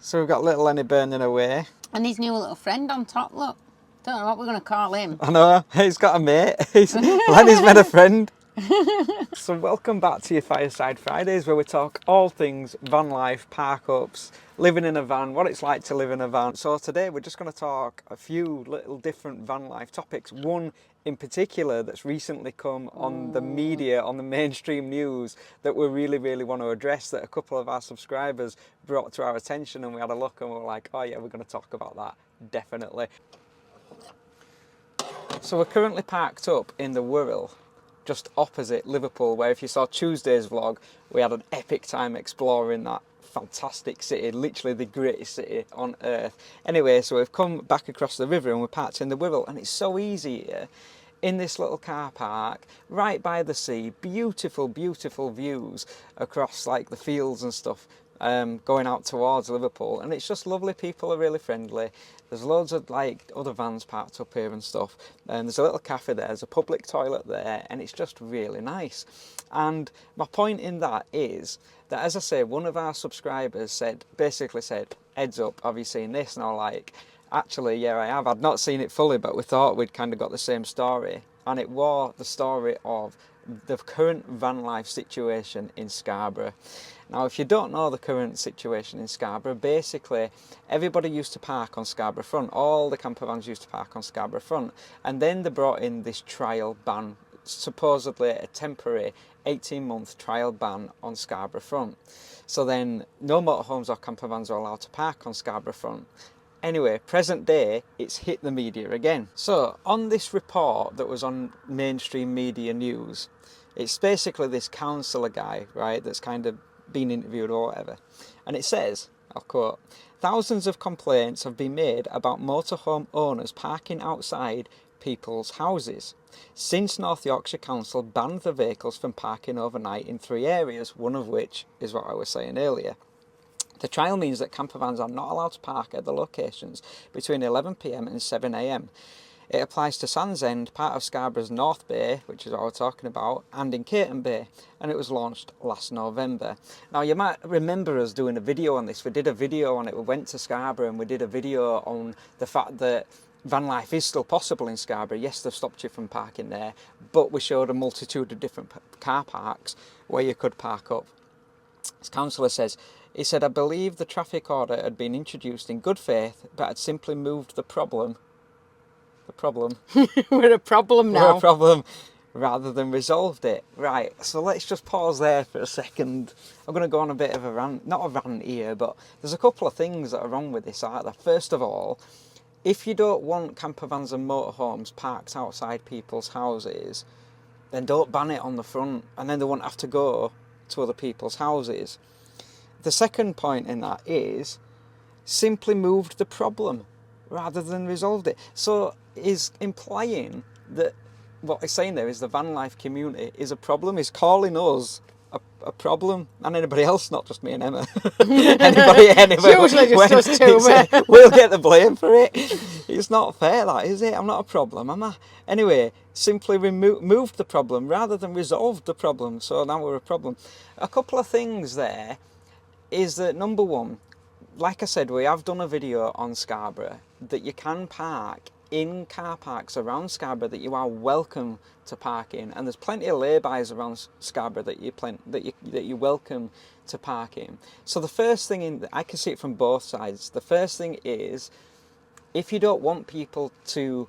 So we've got little Lenny burning away. And his new little friend on top, look. Don't know what we're going to call him. I know, he's got a mate. Lenny's made a friend. So welcome back to your Fireside Fridays, where we talk all things van life, park-ups, living in a van, what it's like to live in a van. So today we're just going to talk a few little different van life topics. One in particular that's recently come on the media, on the mainstream news, that we really want to address, that a couple of our subscribers brought to our attention, and we had a look and we were like, oh yeah, we're going to talk about that, definitely. So we're currently parked up in the Wirral, just opposite Liverpool, where if you saw Tuesday's vlog, we had an epic time exploring that fantastic city, literally the greatest city on earth. Anyway, so we've come back across the river and we're parked in the Wirral, and it's so easy here in this little car park right by the sea. Beautiful views across like the fields and stuff, going out towards Liverpool, and it's just lovely. People are really friendly. There's loads of like other vans parked up here and stuff, and there's a little cafe there, there's a public toilet there, and it's just really nice. And my point in that is that, as I say, one of our subscribers basically said, heads up, have you seen this? And I was like, actually, yeah, I have. I'd not seen it fully, but we thought we'd kind of got the same story, and it was the story of the current van life situation in Scarborough. Now, if you don't know the current situation in Scarborough, basically everybody used to park on Scarborough Front. All the camper vans used to park on Scarborough Front, and then they brought in this trial ban, supposedly a temporary 18-month trial ban on Scarborough Front. So then no motorhomes or camper vans are allowed to park on Scarborough Front. Anyway, present day, it's hit the media again. So on this report that was on mainstream media news, it's basically this councillor guy, right, that's kind of been interviewed or whatever. And it says, I'll quote, "Thousands of complaints have been made about motorhome owners parking outside people's houses since North Yorkshire Council banned the vehicles from parking overnight in 3 areas, one of which is what I was saying earlier. The trial means that campervans are not allowed to park at the locations between 11 p.m. and 7 a.m. It applies to Sands End, part of Scarborough's North Bay, which is what we're talking about, and in Caton Bay, and it was launched last November." Now, you might remember us doing a video on this. We did a video on it. We went to Scarborough and we did a video on the fact that van life is still possible in Scarborough. Yes, they've stopped you from parking there, but we showed a multitude of different car parks where you could park up. This councillor says, he said, "I believe the traffic order had been introduced in good faith, but had simply moved the problem. We're a problem now. We're a problem rather than resolved it." Right, so let's just pause there for a second. I'm going to go on a bit of a rant, not a rant here, but there's a couple of things that are wrong with this, aren't there? First of all, if you don't want campervans and motorhomes parked outside people's houses, then don't ban it on the front, and then they won't have to go to other people's houses. The second point in that is simply moved the problem rather than resolved it. So is implying that what he's saying there is the van life community is a problem. He's calling us a problem, and anybody else, not just me and Emma. anybody Usually just us two, but we'll get the blame for it. It's not fair, that, is it? I'm not a problem, am I? Anyway, simply moved the problem rather than resolved the problem. So now we're a problem. A couple of things there is that, number one, like I said, we have done a video on Scarborough that you can park in car parks around Scarborough that you are welcome to park in, and there's plenty of lay-bys around Scarborough that you're welcome to park in. So the first thing I can see it from both sides. The first thing is, if you don't want people to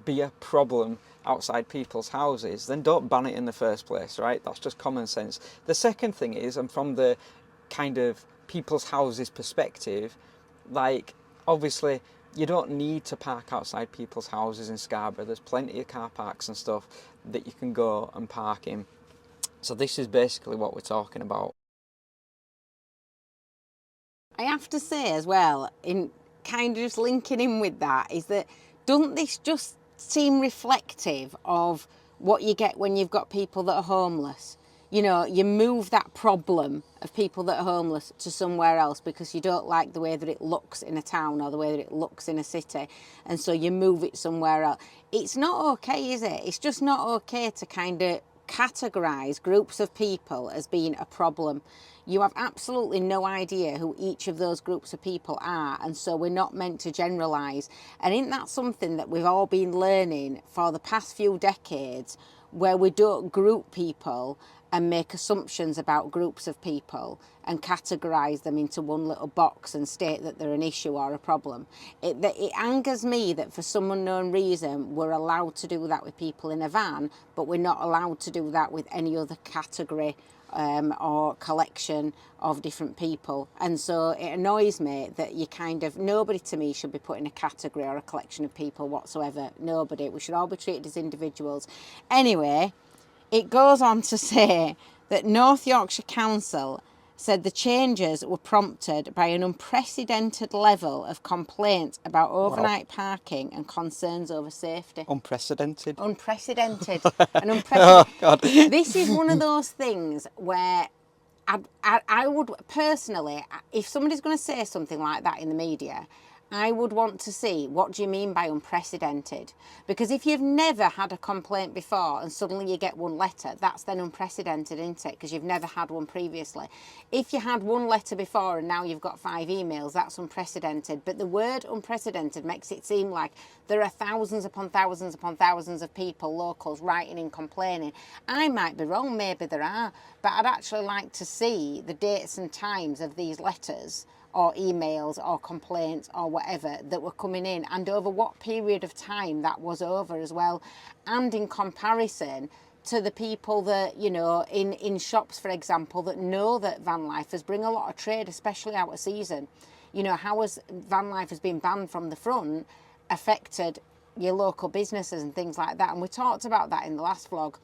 be a problem outside people's houses, then don't ban it in the first place, right? That's just common sense. The second thing is, and from the kind of people's houses perspective, like, obviously you don't need to park outside people's houses in Scarborough. There's plenty of car parks and stuff that you can go and park in. So this is basically what we're talking about. I have to say as well, in kind of just linking in with that, is that doesn't this just seem reflective of what you get when you've got people that are homeless? You know, you move that problem of people that are homeless to somewhere else because you don't like the way that it looks in a town or the way that it looks in a city, and so you move it somewhere else. It's not okay, is it? It's just not okay to kind of categorise groups of people as being a problem. You have absolutely no idea who each of those groups of people are, and so we're not meant to generalise. And isn't that something that we've all been learning for the past few decades, where we don't group people and make assumptions about groups of people and categorise them into one little box and state that they're an issue or a problem. It angers me that for some unknown reason we're allowed to do that with people in a van, but we're not allowed to do that with any other category or collection of different people. And so it annoys me that you nobody to me should be put in a category or a collection of people whatsoever. Nobody. We should all be treated as individuals. Anyway, it goes on to say that North Yorkshire Council said the changes were prompted by an unprecedented level of complaints about overnight parking and concerns over safety. Unprecedented. Unprecedented. Oh, God. This is one of those things where I would personally, if somebody's going to say something like that in the media, I would want to see, what do you mean by unprecedented? Because if you've never had a complaint before and suddenly you get one letter, that's then unprecedented, isn't it? Because you've never had one previously. If you had one letter before and now you've got 5 emails, that's unprecedented. But the word unprecedented makes it seem like there are thousands upon thousands upon thousands of people, locals, writing and complaining. I might be wrong, maybe there are, but I'd actually like to see the dates and times of these letters or emails or complaints or whatever that were coming in, and over what period of time that was over as well, and in comparison to the people that, you know, in shops, for example, that know that van lifers bring a lot of trade, especially out of season. You know, how has van lifers been banned from the front affected your local businesses and things like that? And we talked about that in the last vlog.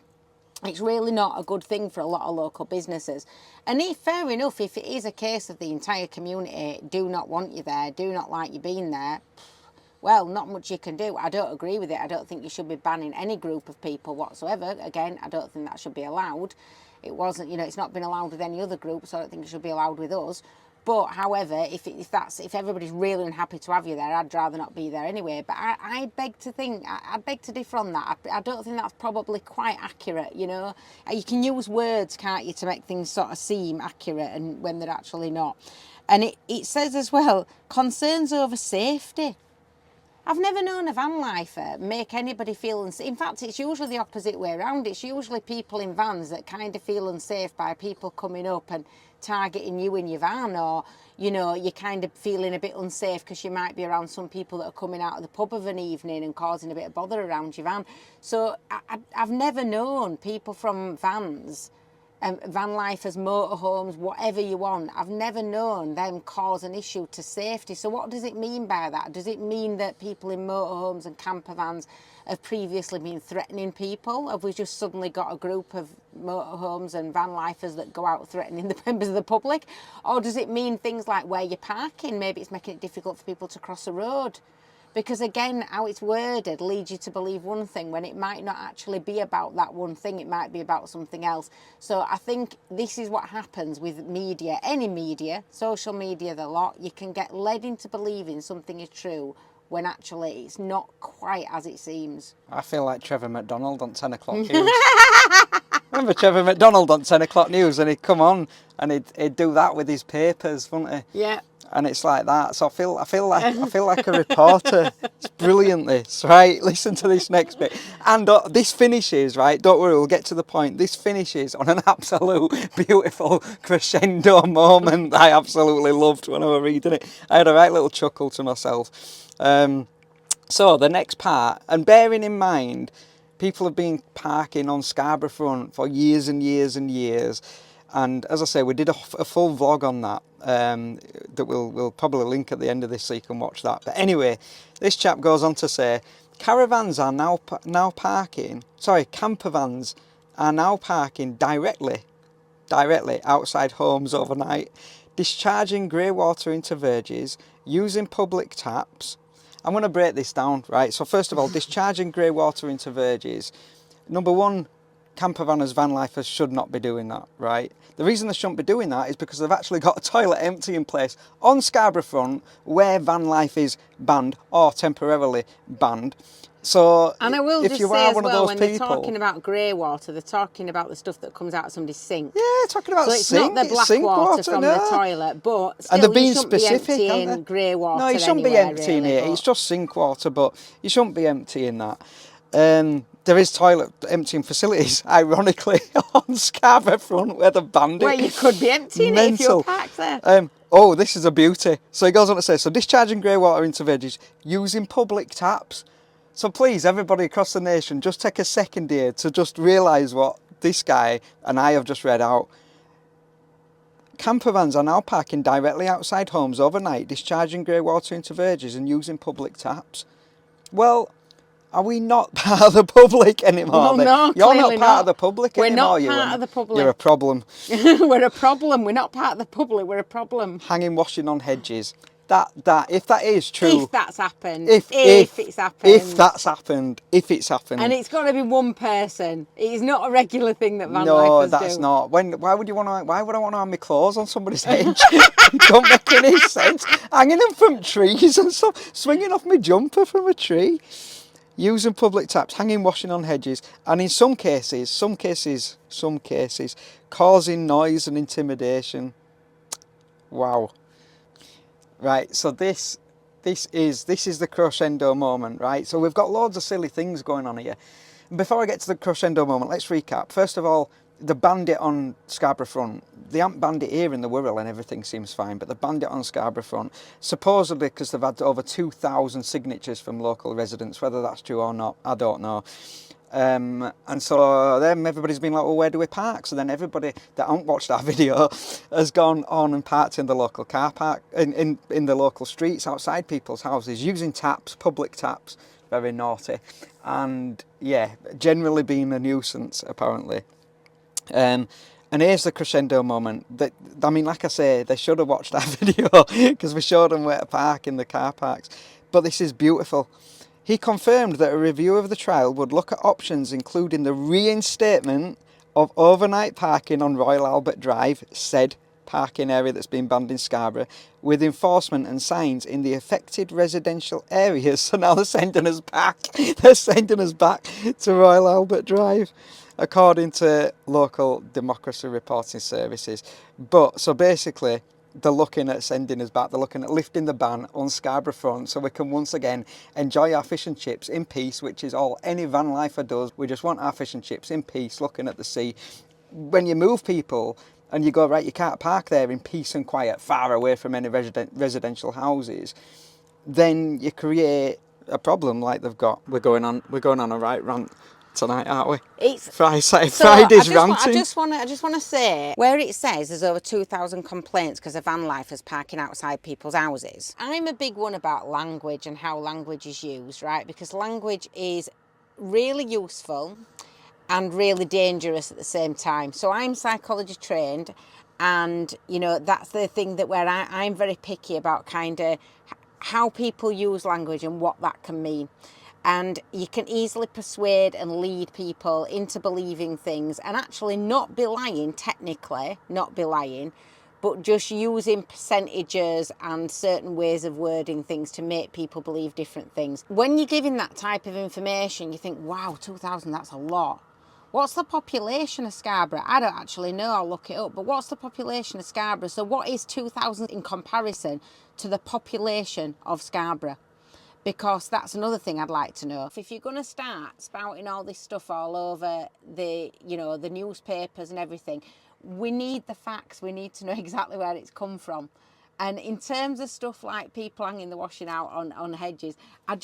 It's really not a good thing for a lot of local businesses. And fair enough, if it is a case of the entire community do not want you there, do not like you being there, well, not much you can do. I don't agree with it. I don't think you should be banning any group of people whatsoever. Again, I don't think that should be allowed. It wasn't, you know, it's not been allowed with any other group, so I don't think it should be allowed with us. But however, if everybody's really unhappy to have you there, I'd rather not be there anyway. But I beg to differ on that. I don't think that's probably quite accurate, you know. You can use words, can't you, to make things sort of seem accurate and when they're actually not. And it says as well, concerns over safety. I've never known a van lifer make anybody feel unsafe. In fact, it's usually the opposite way around. It's usually people in vans that kind of feel unsafe by people coming up and targeting you in your van, or, you know, you're kind of feeling a bit unsafe because you might be around some people that are coming out of the pub of an evening and causing a bit of bother around your van. So I've never known people from vans, van lifers, motorhomes, whatever you want, I've never known them cause an issue to safety. So what does it mean by that? Does it mean that people in motorhomes and campervans have previously been threatening people? Have we just suddenly got a group of motorhomes and van lifers that go out threatening the members of the public? Or does it mean things like where you're parking? Maybe it's making it difficult for people to cross a road. Because again, how it's worded leads you to believe one thing when it might not actually be about that one thing. It might be about something else. So I think this is what happens with media, any media, social media, the lot. You can get led into believing something is true when actually it's not quite as it seems. I feel like Trevor McDonald on 10 o'clock news. Remember Trevor McDonald on 10 o'clock news, and he'd come on and he'd do that with his papers, wouldn't he? Yeah. And it's like that. So I feel like a reporter. It's brilliant, this, right? Listen to this next bit. And this finishes, right? Don't worry, we'll get to the point. This finishes on an absolute beautiful crescendo moment I absolutely loved when I was reading it. I had a right little chuckle to myself. So the next part, and bearing in mind, people have been parking on Scarborough front for years and years and years. And as I say, we did a full vlog on that that we'll probably link at the end of this so you can watch that. But anyway, this chap goes on to say, campavans are now parking directly outside homes overnight, discharging grey water into verges, using public taps. I'm going to break this down, right? So first of all, discharging grey water into verges. Number one, campervanners, van lifers should not be doing that, right? The reason they shouldn't be doing that is because they've actually got a toilet emptying place on Scarborough front where van life is banned or temporarily banned. So And I will if just you say are as one well, of when those they're people, talking about grey water, they're talking about the stuff that comes out of somebody's sink. yeah, talking about So it's not the black sink water water, from the no. toilet, but And they're still you being shouldn't be specific, aren't emptying they? grey water No, you shouldn't be anywhere, emptying really. it. It's just sink water, but you shouldn't be emptying that. There is toilet emptying facilities, ironically, on Scarborough front where the bandit. Well, you could be emptying it if you're parked there. Oh, this is a beauty. So he goes on to say, so discharging grey water into veggies using public taps. So please, everybody across the nation, just take a second here to just realise what this guy and I have just read out. Campervans are now parking directly outside homes overnight, discharging grey water into verges and using public taps. Well, are we not part of the public anymore? Well, then? no, You're clearly not part of not. the public We're anymore. not part of the public. You're a problem. We're a problem. We're not part of the public. We're a problem. Hanging washing on hedges. If that is true. If that's happened. If it's happened. If that's happened. If it's happened. And it's got to be one person. It's not a regular thing that van No, lifers that's do. not. Why would I want to hang my clothes on somebody's hedge? It don't make any sense. Hanging them from trees and stuff. Swinging off my jumper from a tree. Using public taps, hanging washing on hedges, and in some cases, causing noise and intimidation. Wow. Right, so this is the crescendo moment, right? So we've got loads of silly things going on here. Before I get to the crescendo moment, let's recap. First of all, the bandit on Scarborough front. They aren't bandit here in the Wirral and everything seems fine, but the bandit on Scarborough front, supposedly because they've had over 2,000 signatures from local residents. Whether that's true or not, I don't know. And so then everybody's been like, well, where do we park? So then everybody that hasn't watched our video has gone on and parked in the local car park, in the local streets outside people's houses, using taps, public taps, very naughty. And yeah, generally being a nuisance, apparently. And here's the crescendo moment. Like I say, they should have watched our video because we showed them where to park in the car parks. But this is beautiful. He confirmed that a review of the trial would look at options including the reinstatement of overnight parking on Royal Albert Drive, said parking area that's been banned in Scarborough, with enforcement and signs in the affected residential areas. So now they're sending us back. They're sending us back to Royal Albert Drive, according to local democracy reporting services. So basically, they're looking at sending us back. They're looking at lifting the ban on Scarborough front so we can once again enjoy our fish and chips in peace, which is all any van lifer does. We just want our fish and chips in peace, looking at the sea. When you move people and you go, right, you can't park there in peace and quiet, far away from any residential houses, then you create a problem like they've got. We're going on a right rant tonight, aren't we? It's Friday's ranting. I just want to say, where it says there's over 2,000 complaints because of van lifers parking outside people's houses. I'm a big one about language and how language is used, right? Because language is really useful and really dangerous at the same time. So I'm psychology trained, and that's the thing that where I'm very picky about kind of how people use language and what that can mean. And you can easily persuade and lead people into believing things and actually not be lying, technically, not be lying, but just using percentages and certain ways of wording things to make people believe different things. When you're giving that type of information, you think, wow, 2,000, that's a lot. What's the population of Scarborough? I don't actually know, I'll look it up, but what's the population of Scarborough? So what is 2,000 in comparison to the population of Scarborough? Because that's another thing I'd like to know. If you're going to start spouting all this stuff all over the newspapers and everything, we need the facts. We need to know exactly where it's come from. And in terms of stuff like people hanging the washing out on hedges, I've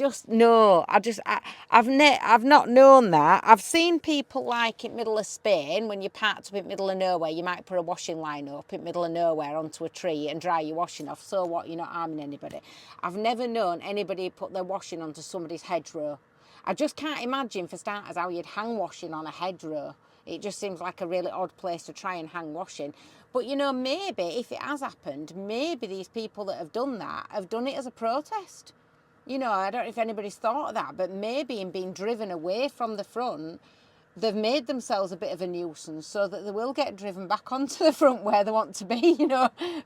not known that. I've seen people like in middle of Spain, when you're parked up in middle of nowhere, you might put a washing line up in middle of nowhere onto a tree and dry your washing off. So what? You're not harming anybody. I've never known anybody put their washing onto somebody's hedgerow. I just can't imagine, for starters, how you'd hang washing on a hedgerow. It just seems like a really odd place to try and hang washing. But, maybe if it has happened, maybe these people that have done that have done it as a protest. I don't know if anybody's thought of that, but maybe in being driven away from the front, they've made themselves a bit of a nuisance so that they will get driven back onto the front where they want to be.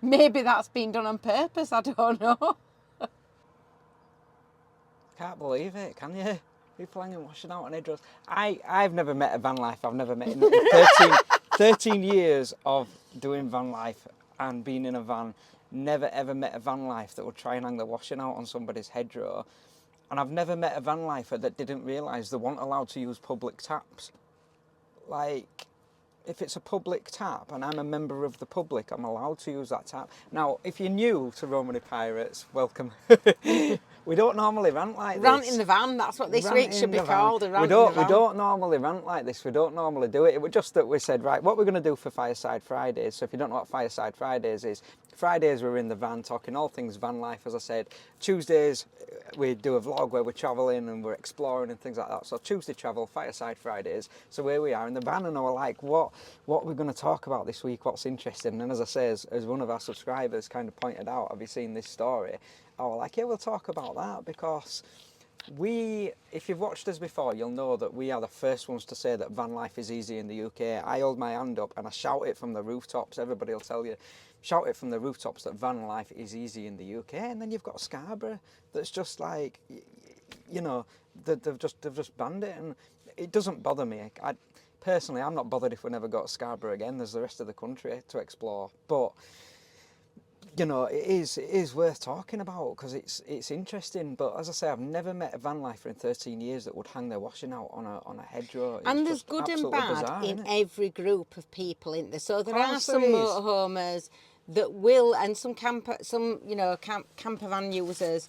Maybe that's been done on purpose. I don't know. Can't believe it, can you? People hanging washing out on hedgerows. I've never met a van life. I've never met in 13 years of doing van life and being in a van. Never ever met a van life that would try and hang the washing out on somebody's hedgerow. And I've never met a van lifer that didn't realise they weren't allowed to use public taps. Like, if it's a public tap and I'm a member of the public, I'm allowed to use that tap. Now, if you're new to Romany Pirates, welcome. We don't normally rant like this. Rant in the van, that's what this week should be called, a rant in the van. We don't normally rant like this, we don't normally do it. It was just that we said, right, what we're going to do for Fireside Fridays, so if you don't know what Fireside Fridays is, Fridays we're in the van talking all things van life, as I said. Tuesdays we do a vlog where we're travelling and we're exploring and things like that. So Tuesday travel, Fireside Fridays. So here we are in the van and we're like, what are we going to talk about this week? What's interesting? And as I say, as one of our subscribers kind of pointed out, have you seen this story? I was like, yeah, we'll talk about that because if you've watched us before, you'll know that we are the first ones to say that van life is easy in the UK. I hold my hand up and I shout it from the rooftops. Everybody will tell you, shout it from the rooftops that van life is easy in the UK. And then you've got Scarborough that's just like, you know, they've just banned it, and it doesn't bother me. Personally, I'm not bothered if we never go to Scarborough again. There's the rest of the country to explore, but you know, it is worth talking about because it's interesting. But as I say, I've never met a van lifer in 13 years that would hang their washing out on a hedgerow. It's and there's just good and absolutely bad bizarre, in isn't it? every group of people in there. So there are Course some there is. motorhomers that will, and some campervan users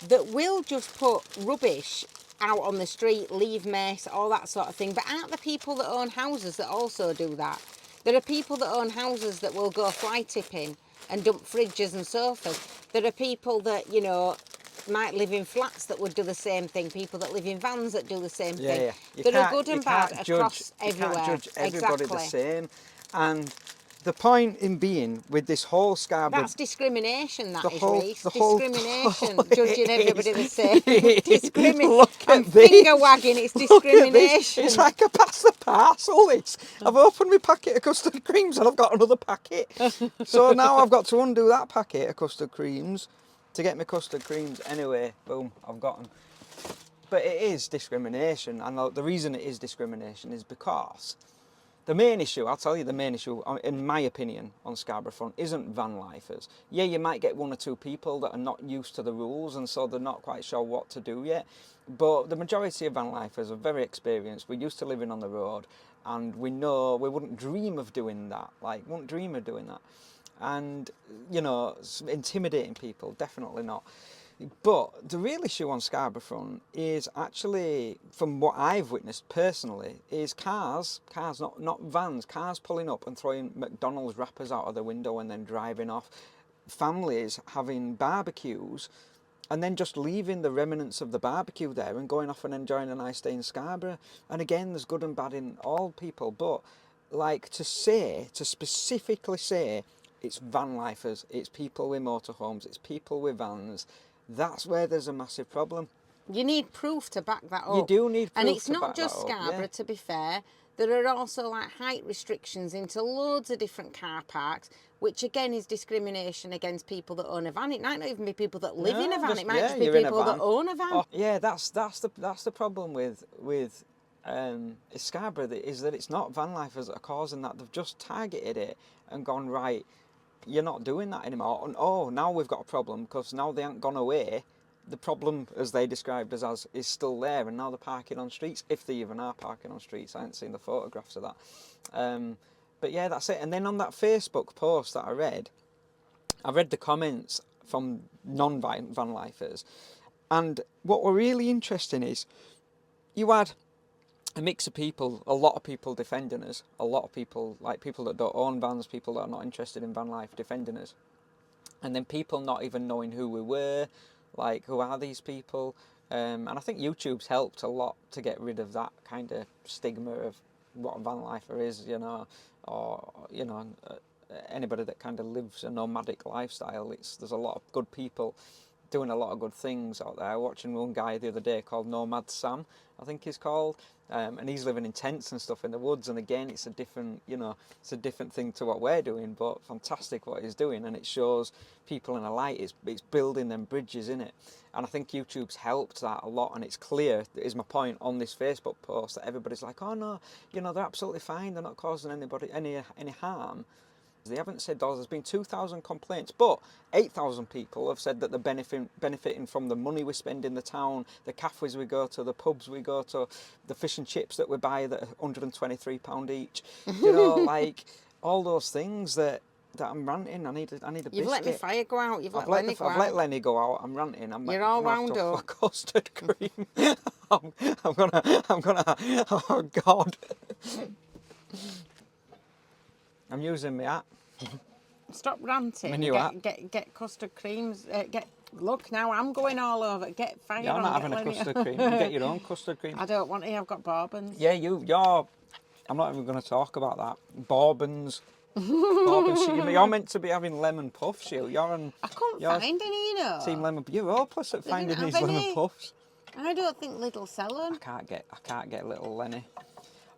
that will just put rubbish out on the street, leave mess, all that sort of thing. But aren't there people that own houses that also do that? There are people that own houses that will go fly tipping and dump fridges and sofas. There are people that, you know, might live in flats that would do the same thing. People that live in vans that do the same thing. You There are can't- good you and bad can't across judge, everywhere. You can't judge everybody exactly. the same. And the point in being with this whole Scarborough... That's discrimination, the is, whole- Reece. the whole Discrimination. point Judging everybody the is- same. Look I'm at this. finger wagging, it's Look at this. discrimination. It's like a pass the parcel. I've opened my packet of custard creams and I've got another packet. So now I've got to undo that packet of custard creams to get my custard creams. Anyway, boom, I've got them. But it is discrimination, and the reason it is discrimination is because the main issue, I'll tell you, the main issue, in my opinion, on Scarborough Front isn't van lifers. Yeah, you might get one or two people that are not used to the rules and so they're not quite sure what to do yet. But the majority of van lifers are very experienced. We're used to living on the road and we know we wouldn't dream of doing that. And, you know, intimidating people, definitely not. But the real issue on Scarborough Front is actually, from what I've witnessed personally, is cars, not vans, cars pulling up and throwing McDonald's wrappers out of the window and then driving off. Families having barbecues and then just leaving the remnants of the barbecue there and going off and enjoying a nice day in Scarborough. And again, there's good and bad in all people, but like to specifically say it's van lifers, it's people with motorhomes, it's people with vans, that's where there's a massive problem. You need proof to back that up. You do need proof. And it's to not back just that up, Scarborough, yeah. to be fair. There are also like height restrictions into loads of different car parks, which again is discrimination against people that own a van. It might not even be people that live in a van. It might just be people that own a van. Oh, yeah, that's the problem with Scarborough, is that it's not van lifers that are causing that. They've just targeted it and gone, right, you're not doing that anymore. And oh, now we've got a problem because now they haven't gone away. The problem, as they described as, is still there, and now they're parking on streets, if they even are parking on streets. I haven't seen the photographs of that. But yeah, that's it. And then on that Facebook post that I read the comments from non-van lifers. And what were really interesting is you had a mix of people, a lot of people defending us, a lot of people, like people that don't own vans, people that are not interested in van life defending us. And then people not even knowing who we were, like, who are these people? And I think YouTube's helped a lot to get rid of that kind of stigma of what a van lifer is, you know, or, you know, anybody that kind of lives a nomadic lifestyle. There's a lot of good people doing a lot of good things out there. Watching one guy the other day called Nomad Sam, I think he's called, and he's living in tents and stuff in the woods. And again, it's a different, it's a different thing to what we're doing, but fantastic what he's doing, and it shows people in a light. It's building them bridges in it, and I think YouTube's helped that a lot. And it's clear, is my point on this Facebook post, that everybody's like, oh no, they're absolutely fine. They're not causing anybody any harm. They haven't said, oh, there's been 2,000 complaints, but 8,000 people have said that they're benefiting from the money we spend in the town, the cafes we go to, the pubs we go to, the fish and chips that we buy that are £123 each. Like all those things that I'm ranting. I need a biscuit. You've let my fire go out. I've let Lenny go out. I'm ranting. You're all wound up. For custard cream. I'm gonna. Oh God. I'm using my app. Stop ranting. My new app. Get custard creams. Look now, I'm going all over. Get fire on. You're not having a custard cream. You get your own custard cream. I don't want to. I've got bourbons. Yeah, you're. I'm not even going to talk about that. Bourbons. You're meant to be having lemon puffs. You're on. I couldn't find any. Team lemon. You're hopeless at finding these lemon puffs. I don't think Lidl sell them. I can't get little Lenny.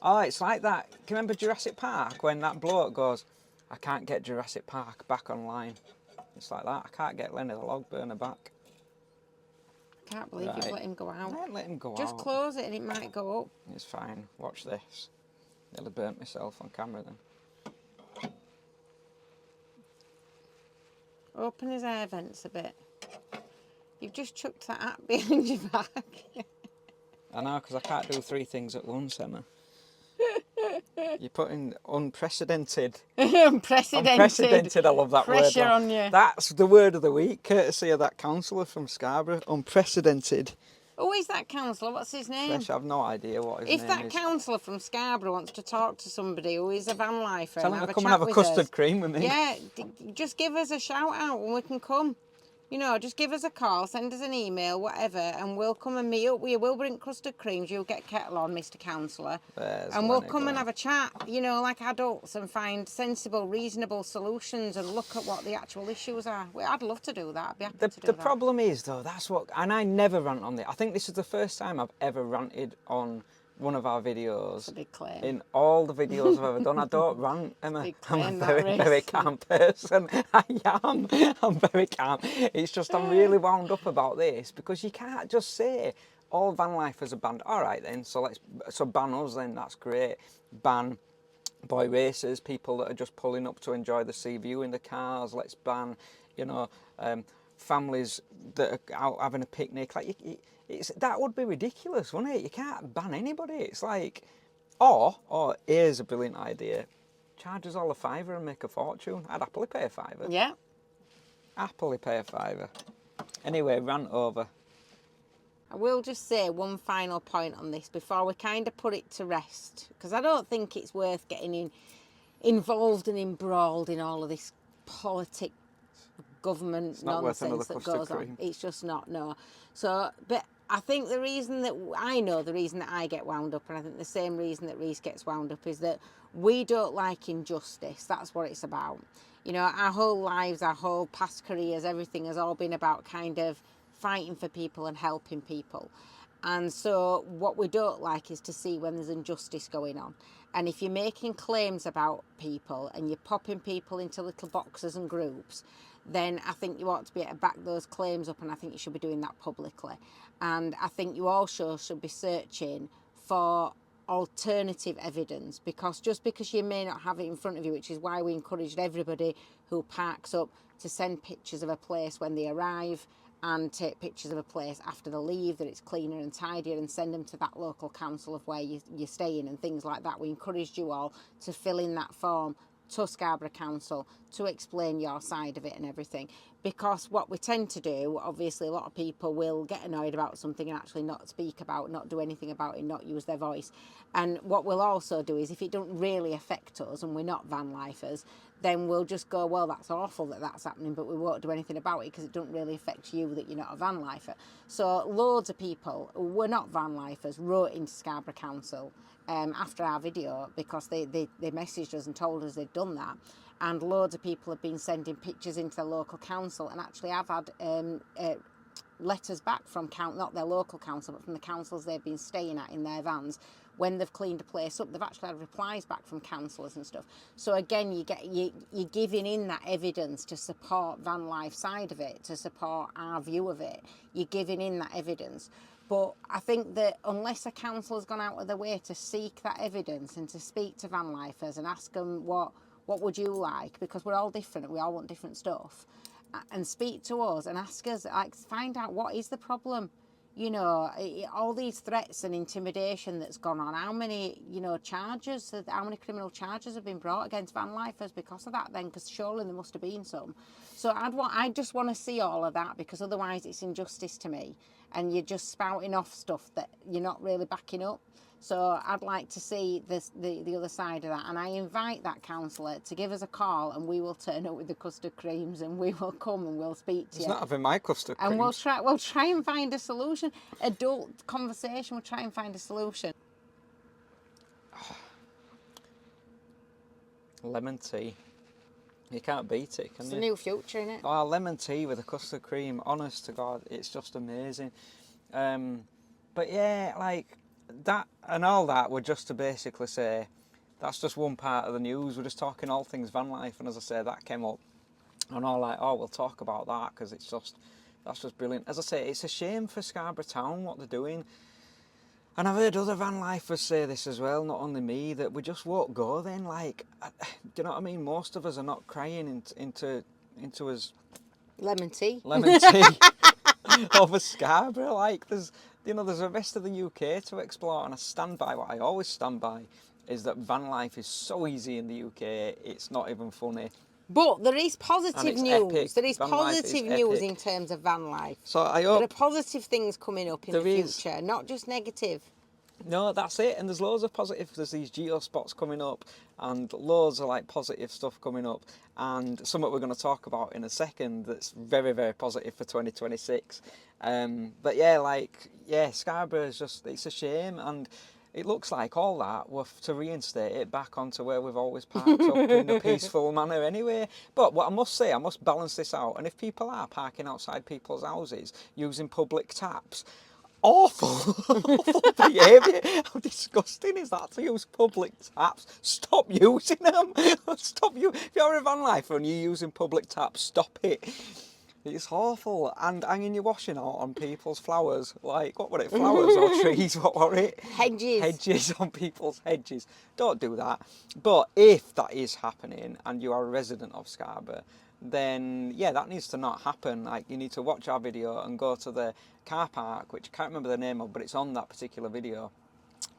Oh, it's like that. Can you remember Jurassic Park when that bloke goes, I can't get Jurassic Park back online? It's like that. I can't get Lenny the log burner back. I can't believe you've let him go out. I let him go out. Just close it and it might go up. It's fine. Watch this. Nearly burnt myself on camera then. Open his air vents a bit. You've just chucked that app behind your back. I know, because I can't do 3 things at once, Emma. You're putting unprecedented. Unprecedented, I love that word. Pressure on you. That's the word of the week, courtesy of that councillor from Scarborough. Unprecedented. Who is that councillor? What's his name? I've no idea what his name is. If that councillor from Scarborough wants to talk to somebody who is a van lifer, tell him to come and have a custard cream with me. Yeah, just give us a shout out and we can come. Just give us a call, send us an email, whatever, and we'll come and meet up with you. We'll bring custard creams, you'll get kettle on, Mr. Councillor. And we'll come and have a chat, like adults, and find sensible, reasonable solutions and look at what the actual issues are. I'd love to do that. I'd be happy to do that. The problem is, though, and I never rant on it. I think this is the first time I've ever ranted on one of our videos. That's a big claim. In all the videos I've ever done, I don't rant, Emma. I'm a very calm person. I am. I'm very calm. It's just I'm really wound up about this because you can't just say all van lifers are banned. All right then, so ban us then. That's great. Ban boy racers, people that are just pulling up to enjoy the sea view in the cars. Let's ban, families that are out having a picnic. That would be ridiculous, wouldn't it? You can't ban anybody. It's like, or here's a brilliant idea: charge us all a £5 and make a fortune. I'd happily pay a £5. Yeah. Happily pay a £5. Anyway, rant over. I will just say one final point on this before we kind of put it to rest, because I don't think it's worth getting involved and embroiled in all of this politics, government nonsense that goes on. It's just not, no. So, but I think the reason that I get wound up, and I think the same reason that Reese gets wound up, is that we don't like injustice. That's what it's about. Our whole lives, our whole past careers, everything has all been about kind of fighting for people and helping people. And so what we don't like is to see when there's injustice going on. And if you're making claims about people and you're popping people into little boxes and groups, then I think you ought to be able to back those claims up, and I think you should be doing that publicly. And I think you also should be searching for alternative evidence, because just because you may not have it in front of you, which is why we encouraged everybody who parks up to send pictures of a place when they arrive and take pictures of a place after they leave, that it's cleaner and tidier, and send them to that local council of where you're staying and things like that. We encouraged you all to fill in that form to Scarborough Council to explain your side of it and everything, because what we tend to do, obviously a lot of people will get annoyed about something and actually not speak about, not do anything about it, not use their voice. And what we'll also do is, if it don't really affect us and we're not van lifers, then we'll just go, well, that's awful that that's happening, but we won't do anything about it because it don't really affect you that you're not a van lifer. So loads of people who were not van lifers wrote into Scarborough Council after our video, because they messaged us and told us they'd done that. And loads of people have been sending pictures into the local council, and actually I've had letters back from not their local council, but from the councils they've been staying at in their vans. When they've cleaned a place up, they've actually had replies back from councillors and stuff. So again, you're giving in that evidence to support van life side of it, to support our view of it. You're giving in that evidence. But I think that unless a council has gone out of their way to seek that evidence and to speak to van lifers and ask them what would you like, because we're all different, we all want different stuff, and speak to us and ask us, like, find out what is the problem. You know, all these threats and intimidation that's gone on, how many, you know, charges, how many criminal charges have been brought against van lifers because of that then? Because surely there must have been some. So I just want to see all of that, because otherwise it's injustice to me. And you're just spouting off stuff that you're not really backing up. So I'd like to see the other side of that. And I invite that councillor to give us a call, and we will turn up with the custard creams, and we will come and we'll speak to you. It's not having my custard creams. And we'll try and find a solution. Adult conversation, we'll try and find a solution. Lemon tea. You can't beat it, can It's you? a new future, innit? Oh, lemon tea with a custard cream, honest to God, it's just amazing. But yeah, like, that and all that were just to basically say, that's just one part of the news. We're just talking all things van life, and as I say, that came up, and all like, oh, we'll talk about that, because that's just brilliant. As I say, it's a shame for Scarborough Town what they're doing. And I've heard other van lifers say this as well, not only me, that we just won't go then. Like, do you know what I mean? Most of us are not crying into us Lemon tea. over Scarborough. Like, there's the rest of the UK to explore, and I stand by what I always stand by, is that van life is so easy in the UK, it's not even funny. But there is positive news. Epic. There is Van life is positive news epic. in terms of van life. So I There hope are positive things coming up in the There is. future, not just negative. No, that's it. And there's loads of positive. There's these geo spots coming up, and loads of like positive stuff coming up, and something we're going to talk about in a second that's very, very positive for 2026. But yeah, Scarborough is it's a shame, and it looks like all that were to reinstate it back onto where we've always parked up in a peaceful manner anyway. But what I must say, I must balance this out, and if people are parking outside people's houses using public taps, awful behaviour. How disgusting is that, to use public taps? Stop using them. If you're a van lifer and you're using public taps, stop it. It's awful. And hanging your washing out on people's flowers. Like, what were it? Flowers or trees? What were it? Hedges. Hedges on people's hedges. Don't do that. But if that is happening and you are a resident of Scarborough, then yeah, that needs to not happen. Like, you need to watch our video and go to the car park, which I can't remember the name of, but it's on that particular video,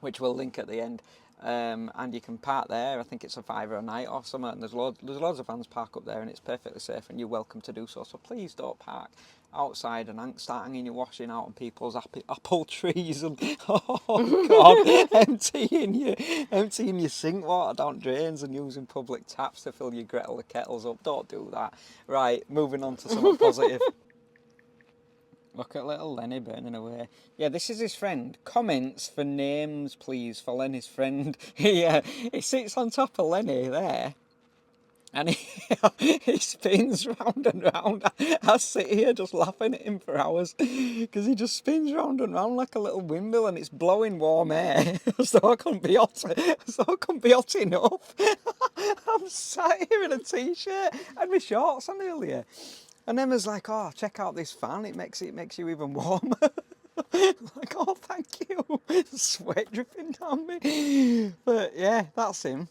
which we'll link at the end. And you can park there. I think it's a £5 a night or something, and there's loads of vans park up there, and it's perfectly safe, and you're welcome to do so. So please don't park outside and start hanging your washing out on people's apple trees and oh God, emptying your sink water down drains and using public taps to fill your Gretel the kettles up. Don't do that. Right, moving on to something positive. Look at little Lenny burning away. Yeah, this is his friend. Comments for names, please, for Lenny's friend. He sits on top of Lenny there, and he spins round and round. I sit here just laughing at him for hours, because he just spins round and round like a little windmill, and it's blowing warm air. So I couldn't be hot enough. I'm sat here in a t-shirt and my shorts on earlier. And Emma's like, oh, check out this fan, it makes you even warmer. Like, oh, thank you. Sweat dripping down me. But yeah, that's him.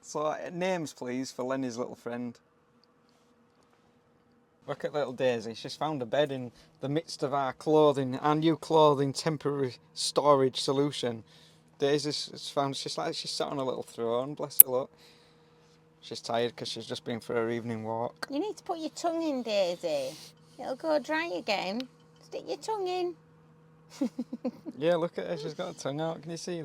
So names, please, for Lenny's little friend. Look at little Daisy. She's found a bed in the midst of our new clothing temporary storage solution. Daisy's she's sat on a little throne, bless her, look. She's tired because she's just been for her evening walk. You need to put your tongue in, Daisy. It'll go dry again. Stick your tongue in. Yeah, look at her. She's got her tongue out. Can you see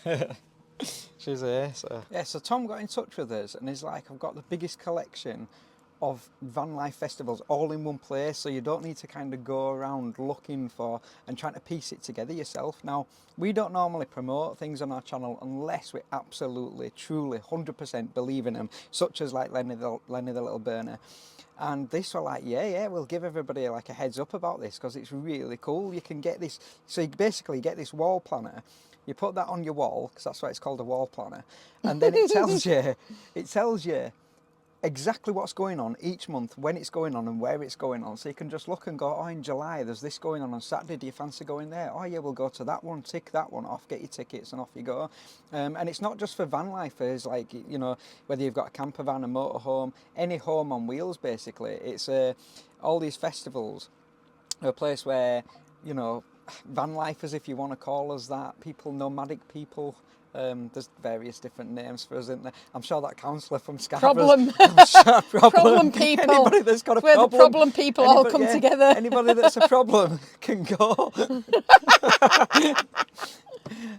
that? She's here, so. Yeah, so Tom got in touch with us and he's like, I've got the biggest collection of van life festivals all in one place, so you don't need to kind of go around looking for and trying to piece it together yourself. Now, we don't normally promote things on our channel unless we absolutely, truly, 100% believe in them, such as like Lenny the Little Burner. And this were like, yeah, we'll give everybody like a heads up about this because it's really cool. You can get this, so you basically get this wall planner, you put that on your wall, because that's why it's called a wall planner, and then it tells you exactly what's going on each month, when it's going on and where it's going on. So you can just look and go, oh, in July there's this going on Saturday, do you fancy going there? Oh yeah, we'll go to that one, tick that one off, get your tickets and off you go. And it's not just for van lifers, like, you know, whether you've got a camper van, a motorhome, any home on wheels basically. It's all these festivals are a place where, you know, van lifers, if you want to call us that, people, nomadic people, there's various different names for us, isn't there? I'm sure that counsellor from Scarborough. Problem people. Anybody that's got a where problem. The problem people all come together. Anybody that's a problem can go.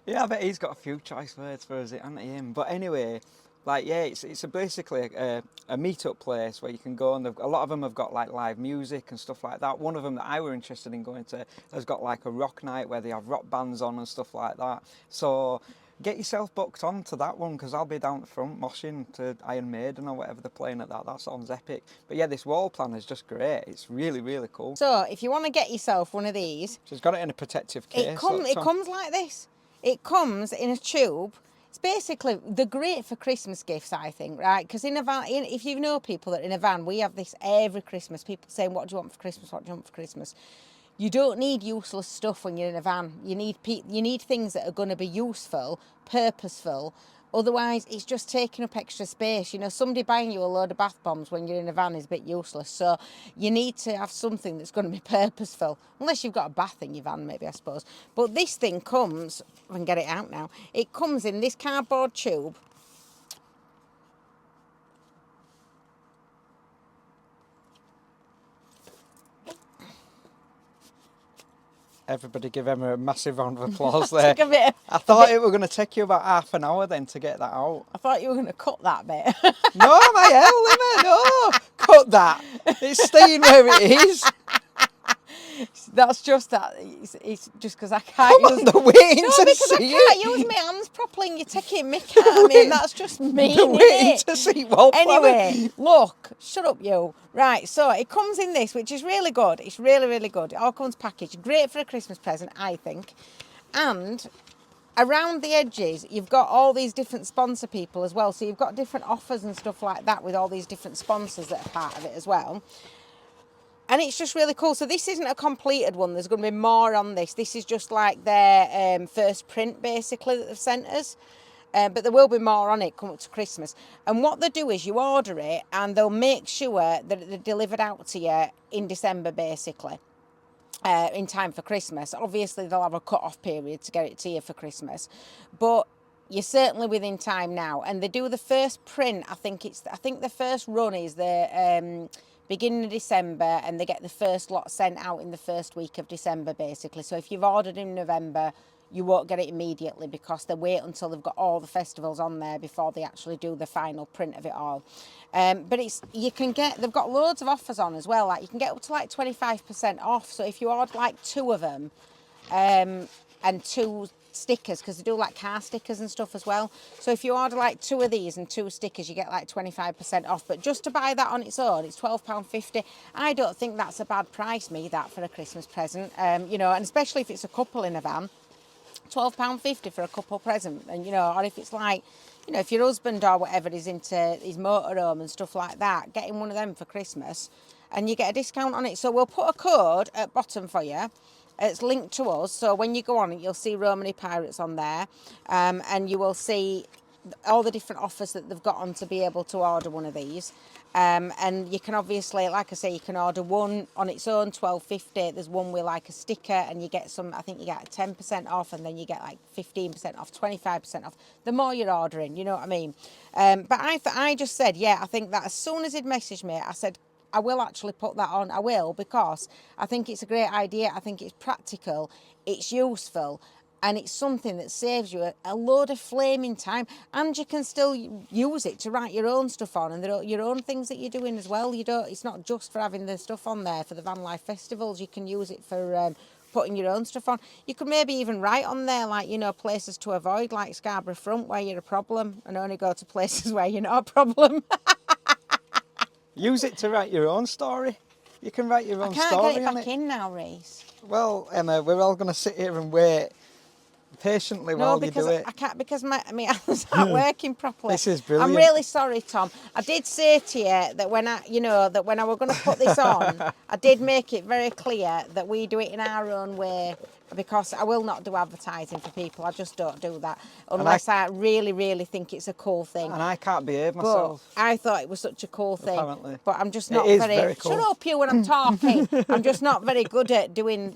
Yeah, I bet he's got a few choice words for us, hasn't he, him? But anyway, like, yeah, it's basically a meet-up place where you can go, and a lot of them have got like live music and stuff like that. One of them that I were interested in going to has got like a rock night where they have rock bands on and stuff like that. So get yourself booked on to that one, because I'll be down the front moshing to Iron Maiden or whatever they're playing at that. That sounds epic. But yeah, this wall planner is just great. It's really, really cool. So if you want to get yourself one of these, so it's got it in a protective case. It comes like this. It comes in a tube. It's basically, they're great for Christmas gifts, I think, right? Because in a van, if you know people that are in a van, we have this every Christmas. People saying, what do you want for Christmas? What do you want for Christmas? You don't need useless stuff when you're in a van. You need things that are going to be useful, purposeful. Otherwise, it's just taking up extra space. You know, somebody buying you a load of bath bombs when you're in a van is a bit useless. So you need to have something that's going to be purposeful. Unless you've got a bath in your van, maybe, I suppose. But this thing comes, I can get it out now. It comes in this cardboard tube. Everybody give Emma a massive round of applause there. I thought it were going to take you about half an hour then to get that out. I thought you were going to cut that bit. No, my hell, Emma, no. Cut that. It's staying where it is. That's just that. It's just because I can't Come on, they're waiting to see I can't use my hands properly and you're taking mick out of me, and that's just me. They're waiting to see wallpaper. Anyway, look, shut up, you. Right, so it comes in this, which is really good. It's really, really good. It all comes packaged. Great for a Christmas present, I think. And around the edges, you've got all these different sponsor people as well. So you've got different offers and stuff like that with all these different sponsors that are part of it as well. And it's just really cool. So this isn't a completed one. There's going to be more on this. This is just like their first print, basically, that they've sent us. But there will be more on it coming up to Christmas. And what they do is you order it and they'll make sure that they're delivered out to you in December, basically, in time for Christmas. Obviously, they'll have a cut-off period to get it to you for Christmas. But you're certainly within time now. And they do the first print, I think the first run is the beginning of December, and they get the first lot sent out in the first week of December, basically. So if you've ordered in November, you won't get it immediately because they wait until they've got all the festivals on there before they actually do the final print of it all. But they've got loads of offers on as well. Like you can get up to like 25% off. So if you order like 2 of them and 2 stickers, because they do like car stickers and stuff as well. So if you order like 2 of these and 2 stickers, you get like 25% off. But just to buy that on its own, it's £12.50. I don't think that's a bad price, that for a Christmas present. You know, and especially if it's a couple in a van. £12.50 for a couple present, and you know, or if it's like, you know, if your husband or whatever is into his motorhome and stuff like that, getting one of them for Christmas, and you get a discount on it. So we'll put a code at bottom for you. It's linked to us, so when you go on it, you'll see Romany Pirates on there, and you will see all the different offers that they've got on to be able to order one of these. And you can obviously, like I say, you can order one on its own, £12.50. There's one with like a sticker, and you get some, I think you get 10% off, and then you get like 15% off, 25% off. The more you're ordering, you know what I mean? But I just said, yeah, I think that as soon as he'd messaged me, I said, I will actually put that on. I will, because I think it's a great idea. I think it's practical, it's useful, and it's something that saves you a load of flaming time, and you can still use it to write your own stuff on, and there are your own things that you're doing as well. It's not just for having the stuff on there for the van life festivals. You can use it for putting your own stuff on. You could maybe even write on there, like, you know, places to avoid, like Scarborough Front, where you're a problem, and only go to places where you're not a problem. Use it to write your own story. You can write your I own can't story get it on back it. in now, Reese. Well, Emma, we're all going to sit here and wait patiently No, while you because do it. I can't, because my hands aren't working properly. This is I'm brilliant. really sorry, Tom. I did say to you that when I were going to put this on, I did make it very clear that we do it in our own way, because I will not do advertising for people. I just don't do that unless I really, really think it's a cool thing. And I can't behave But myself. I thought it was such a cool thing. Apparently. But I'm just It not is very. very cool. Shut up, you, when I'm talking. I'm just not very good at doing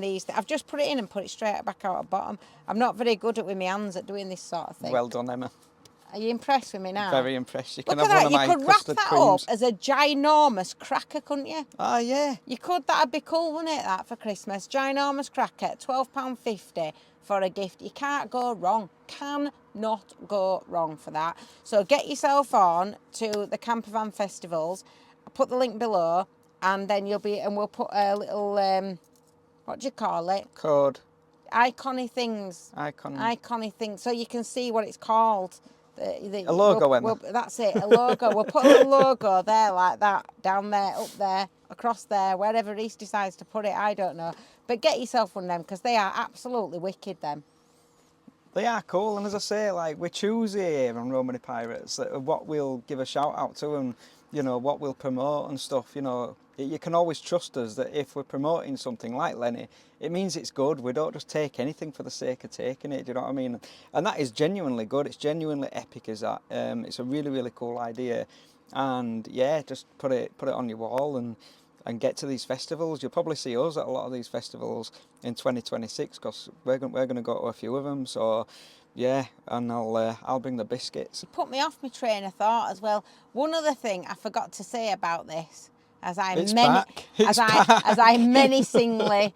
these. I've just put it in and put it straight back out at bottom. I'm not very good with my hands at doing this sort of thing. Well done, Emma. Are you impressed with me now? Very impressed. You can Look have at one that. of You my could wrap custard that creams. up as a ginormous cracker, couldn't you? Ah, yeah. You could. That'd be cool, wouldn't it, that, for Christmas? Ginormous cracker, £12.50 for a gift. You can't go wrong. Cannot go wrong for that. So get yourself on to the Campervan festivals. I'll put the link below, and then we'll put a little, what do you call it? Code. Icony things. Icon. Icony things. So you can see what it's called. A logo, Emma. That's it, a logo. We'll put a little logo there like that, down there, up there, across there, wherever Reese decides to put it, I don't know. But get yourself one of them, because they are absolutely wicked, them. They are cool, and as I say, like, we're choosy here on Romany Pirates, what we'll give a shout out to, and what we'll promote and stuff. You can always trust us that if we're promoting something like Lenny, it means it's good. We don't just take anything for the sake of taking it. Do you know what I mean? And that is genuinely good. It's genuinely epic, as that. It's a really, really cool idea, and yeah, just put it on your wall and get to these festivals. You'll probably see us at a lot of these festivals in 2026, because we're going to go to a few of them. So yeah, and I'll bring the biscuits. You put me off my train of thought as well. One other thing I forgot to say about this, as I menacingly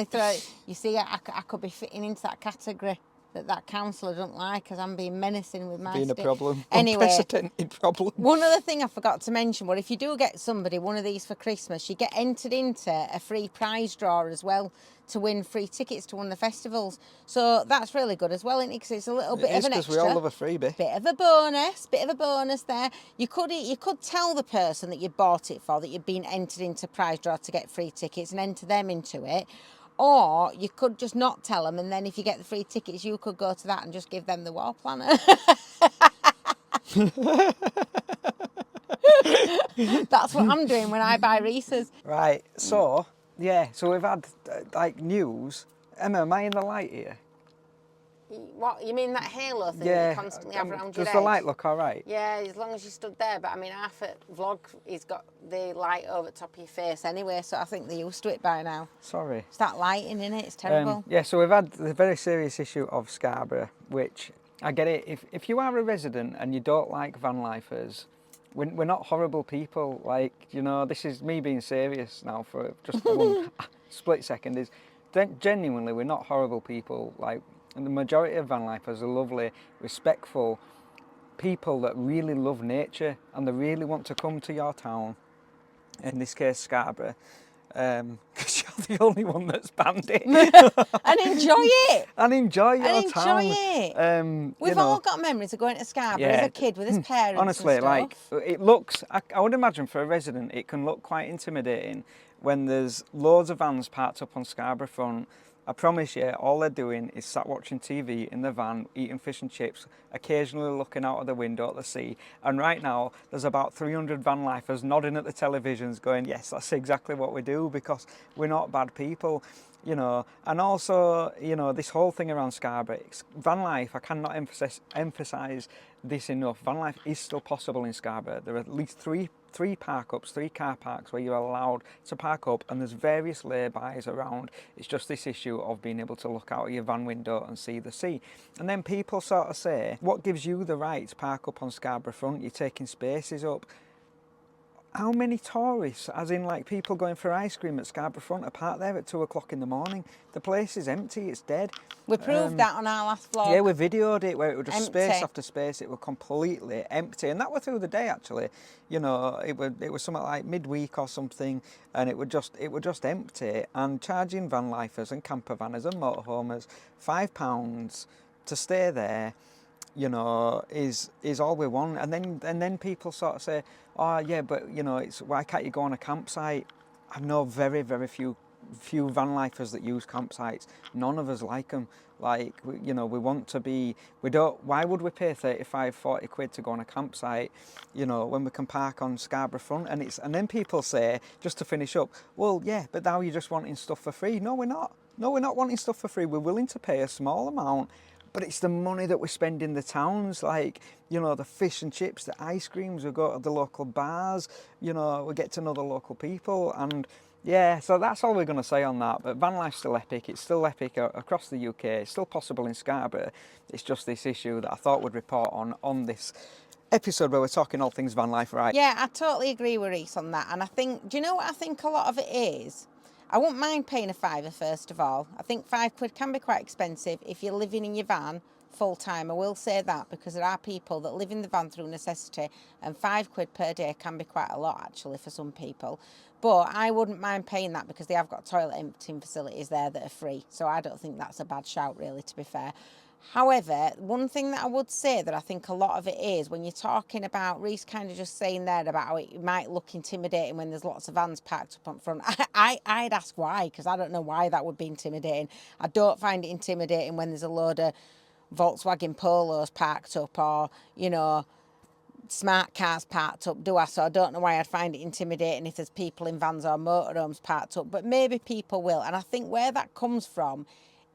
throw it. You see, I could be fitting into that category that councillor doesn't like, because I'm being menacing with my Being a problem. Anyway, Unprecedented problem. one other thing I forgot to mention, well, if you do get somebody one of these for Christmas, you get entered into a free prize draw as well to win free tickets to one of the festivals. So that's really good as well, isn't it? Because it's a little bit of an extra. Because we all love a freebie. Bit of a bonus there. You could tell the person that you bought it for that you've been entered into prize draw to get free tickets and enter them into it. Or you could just not tell them, and then if you get the free tickets, you could go to that and just give them the wall planner. That's what I'm doing when I buy Reese's. Right, so, yeah, so we've had, news. Emma, am I in the light here? What, you mean that halo thing Yeah. that you constantly have around your Does head? the light look all right? Yeah, as long as you stood there. But I mean, half a vlog, he's got the light over the top of your face anyway, so I think they're used to it by now. Sorry. It's that lighting, innit? It's terrible. Yeah, so we've had the very serious issue of Scarborough, which, I get it, if you are a resident and you don't like van lifers, we're not horrible people. This is me being serious now for just one split second, is genuinely, we're not horrible people. And the majority of van lifers are lovely, respectful people that really love nature, and they really want to come to your town, in this case Scarborough, because you're the only one that's banned it. And enjoy it. And enjoy your And town. enjoy it. We've all got memories of going to Scarborough as a kid with his parents. Honestly, and stuff. it looks, I would imagine for a resident, it can look quite intimidating when there's loads of vans parked up on Scarborough front. I promise you, all they're doing is sat watching TV in the van, eating fish and chips, occasionally looking out of the window at the sea. And right now, there's about 300 van lifers nodding at the televisions going, yes, that's exactly what we do, because we're not bad people. And also, this whole thing around Scarborough, van life, I cannot emphasise this enough. Van life is still possible in Scarborough. There are at least three car parks where you're allowed to park up, and there's various laybys around. It's just this issue of being able to look out of your van window and see the sea. And then people sort of say, what gives you the right to park up on Scarborough front? You're taking spaces up. How many tourists, as in people going for ice cream at Scarborough front, are parked there at 2 o'clock in the morning? The place is empty, it's dead. We proved that on our last vlog. Yeah, we videoed it where it was just Empty. space after space. It was completely empty, and that was through the day actually. It was something like midweek or something, and it was just empty. And charging van lifers and campervanners and motorhomers £5 to stay there. you know, is all we want. And then people sort of say, oh yeah, but you know, it's why can't you go on a campsite? I know very few van lifers that use campsites. None of us like them. Like, you know, we want to be, we don't, why would we pay 35, 40 quid to go on a campsite, you know, when we can park on Scarborough front? And then people say, just to finish up, well, yeah, but now you're just wanting stuff for free. No, we're not. No, we're not wanting stuff for free. We're willing to pay a small amount, but it's the money that we spend in the towns, like, you know, the fish and chips, the ice creams, we go to the local bars, you know, we get to know the local people. And yeah, so that's all we're going to say on that. But van life's still epic. It's still epic across the UK. It's still possible in Scarborough. It's just this issue that I thought would report on this episode where we're talking all things van life, right? Yeah, I totally agree with Reese on that. And I think, do you know what I think a lot of it is? I wouldn't mind paying a fiver, first of all. I think £5 can be quite expensive if you're living in your van full time. I will say that, because there are people that live in the van through necessity, and £5 per day can be quite a lot actually for some people. But I wouldn't mind paying that because they have got toilet emptying facilities there that are free. So I don't think that's a bad shout, really, to be fair. However, one thing that I would say that I think a lot of it is when you're talking about, Reese kind of just saying there about how it might look intimidating when there's lots of vans parked up on front. I'd ask why, because I don't know why that would be intimidating. I don't find it intimidating when there's a load of Volkswagen Polos parked up, or, you know, smart cars parked up, do I? So I don't know why I'd find it intimidating if there's people in vans or motorhomes parked up, but maybe people will. And I think where that comes from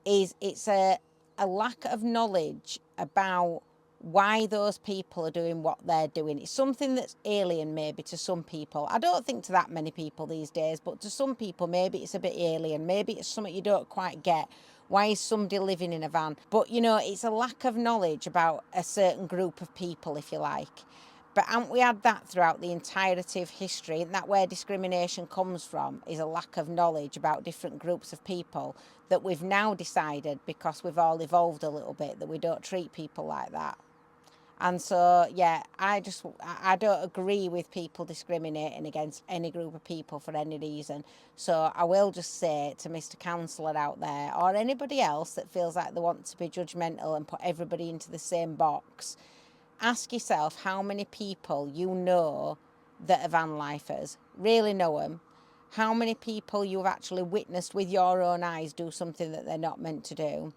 is it's a lack of knowledge about why those people are doing what they're doing. It's something that's alien maybe to some people. I don't think to that many people these days, but to some people maybe it's a bit alien. Maybe it's something you don't quite get. Why is somebody living in a van? But, you know, it's a lack of knowledge about a certain group of people, if you like. But haven't we had that throughout the entirety of history? Isn't that where discrimination comes from, is a lack of knowledge about different groups of people, that we've now decided, because we've all evolved a little bit, that we don't treat people like that. And so, yeah, I don't agree with people discriminating against any group of people for any reason. So I will just say to Mr. Councillor out there, or anybody else that feels like they want to be judgmental and put everybody into the same box, ask yourself how many people you know that are van lifers, really know them, how many people you have actually witnessed with your own eyes do something that they're not meant to do,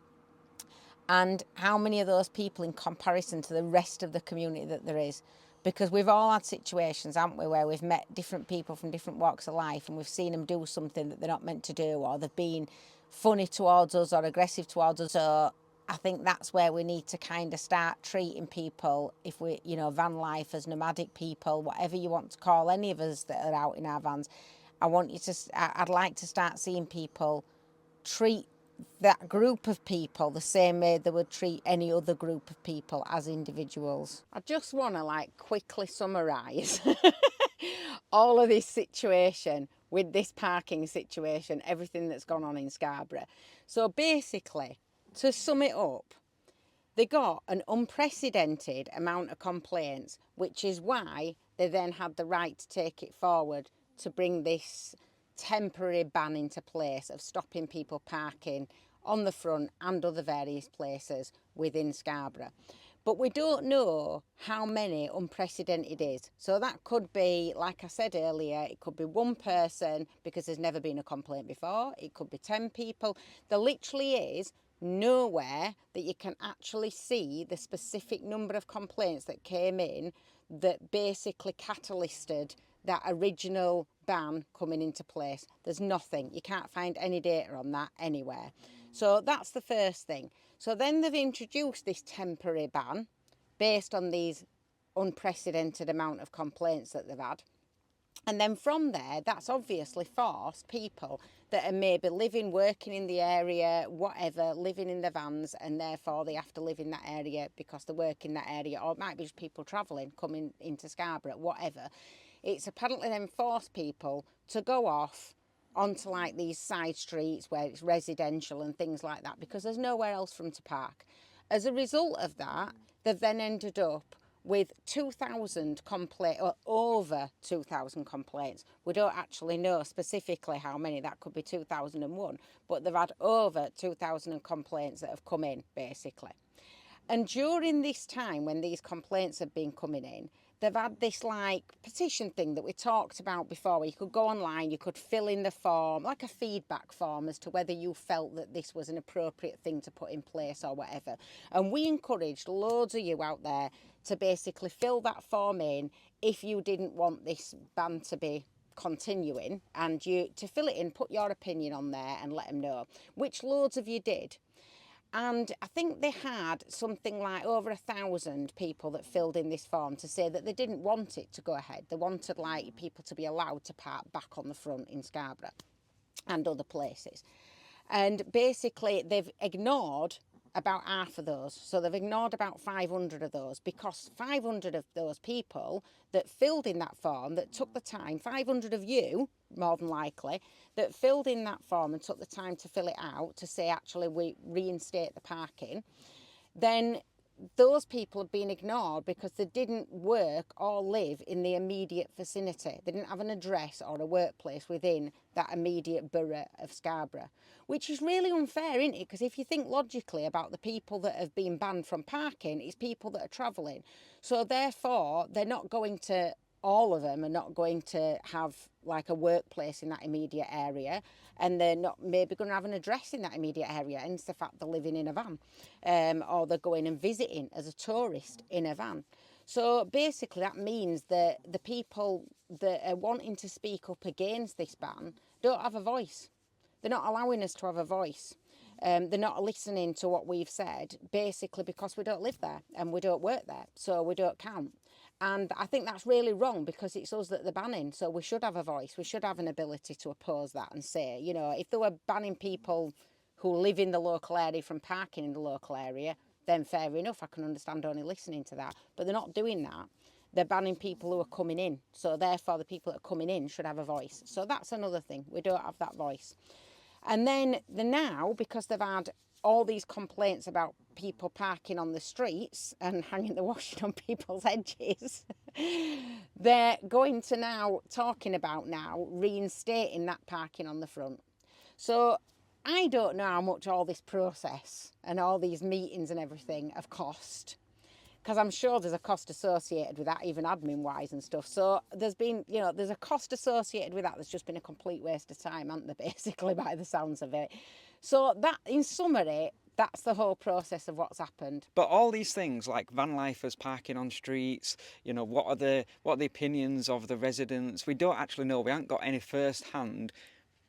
and how many of those people in comparison to the rest of the community that there is. Because we've all had situations, haven't we, where we've met different people from different walks of life and we've seen them do something that they're not meant to do, or they've been funny towards us or aggressive towards us. So I think that's where we need to kind of start treating people, if we, you know, van lifers, nomadic people, whatever you want to call any of us that are out in our vans. I'd like to start seeing people treat that group of people the same way they would treat any other group of people as individuals. I just want to quickly summarise all of this situation with this parking situation, everything that's gone on in Scarborough. So basically, to sum it up, they got an unprecedented amount of complaints, which is why they then had the right to take it forward to bring this temporary ban into place of stopping people parking on the front and other various places within Scarborough. But we don't know how many unprecedented is. So that could be, like I said earlier, it could be one person because there's never been a complaint before. It could be 10 people. There literally is nowhere that you can actually see the specific number of complaints that came in that basically catalysted that original ban coming into place. There's nothing. You can't find any data on that anywhere. So that's the first thing. So then they've introduced this temporary ban based on these unprecedented amount of complaints that they've had. And then from there, that's obviously forced people that are maybe living, working in the area, whatever, living in the vans, and therefore they have to live in that area because they work in that area, or it might be just people travelling, coming into Scarborough, whatever. It's apparently then forced people to go off onto these side streets where it's residential and things like that, because there's nowhere else for them to park. As a result of that, they've then ended up with 2,000 complaints, or over 2,000 complaints. We don't actually know specifically how many, that could be 2,001, but they've had over 2,000 complaints that have come in, basically. And during this time when these complaints have been coming in, they've had this like petition thing that we talked about before, where you could go online, you could fill in the form, like a feedback form as to whether you felt that this was an appropriate thing to put in place or whatever. And we encouraged loads of you out there to basically fill that form in if you didn't want this ban to be continuing, and you to fill it in, put your opinion on there and let them know, which loads of you did. And I think they had something like over 1,000 people that filled in this form to say that they didn't want it to go ahead. They wanted like people to be allowed to park back on the front in Scarborough and other places. And basically they've ignored about half of those. So they've ignored about 500 of those, because 500 of those people that filled in that form, that took the time, 500 of you, more than likely, that filled in that form and took the time to fill it out to say, actually, we reinstate the parking, then those people have been ignored because they didn't work or live in the immediate vicinity. They didn't have an address or a workplace within that immediate borough of Scarborough, which is really unfair, isn't it? Because if you think logically about the people that have been banned from parking, it's people that are travelling. So therefore, they're not going to, all of them are not going to have like a workplace in that immediate area, and they're not maybe going to have an address in that immediate area, hence the fact they're living in a van, or they're going and visiting as a tourist in a van. So basically that means that the people that are wanting to speak up against this ban don't have a voice. They're not allowing us to have a voice. They're not listening to what we've said, basically because we don't live there and we don't work there, so we don't count. And I think that's really wrong, because it's us that they're banning, so we should have a voice. We should have an ability to oppose that and say, you know, if they were banning people who live in the local area from parking in the local area, then fair enough, I can understand only listening to that. But they're not doing that. They're banning people who are coming in, so therefore the people that are coming in should have a voice. So that's another thing, we don't have that voice. And then now, because they've had all these complaints about people parking on the streets and hanging the washing on people's hedges, they're going to now, talking about now, reinstating that parking on the front. So I don't know how much all this process and all these meetings and everything have cost, because I'm sure there's a cost associated with that, even admin-wise and stuff. So there's been, you know, there's a cost associated with that. There's just been a complete waste of time, hasn't there, basically, by the sounds of it. So that, in summary, that's the whole process of what's happened. But all these things like van lifers parking on streets, you know, what are the opinions of the residents? We don't actually know. We haven't got any first-hand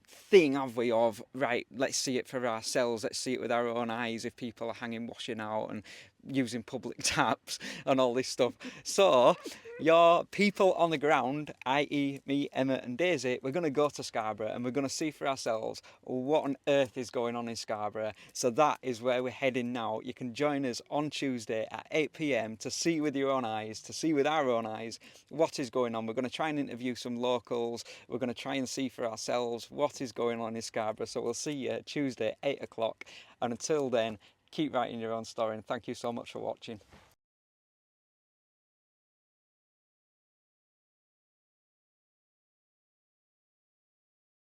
thing, have we, of, right, let's see it for ourselves, let's see it with our own eyes if people are hanging washing out and using public taps and all this stuff. So your people on the ground, i.e. me, Emma and Daisy, we're going to go to Scarborough and we're going to see for ourselves what on earth is going on in Scarborough. So that is where we're heading now. You can join us on Tuesday at 8 p.m. to see with your own eyes, to see with our own eyes what is going on. We're going to try and interview some locals. We're going to try and see for ourselves what is going on in Scarborough. So we'll see you Tuesday, 8 o'clock. And until then, keep writing your own story, and thank you so much for watching.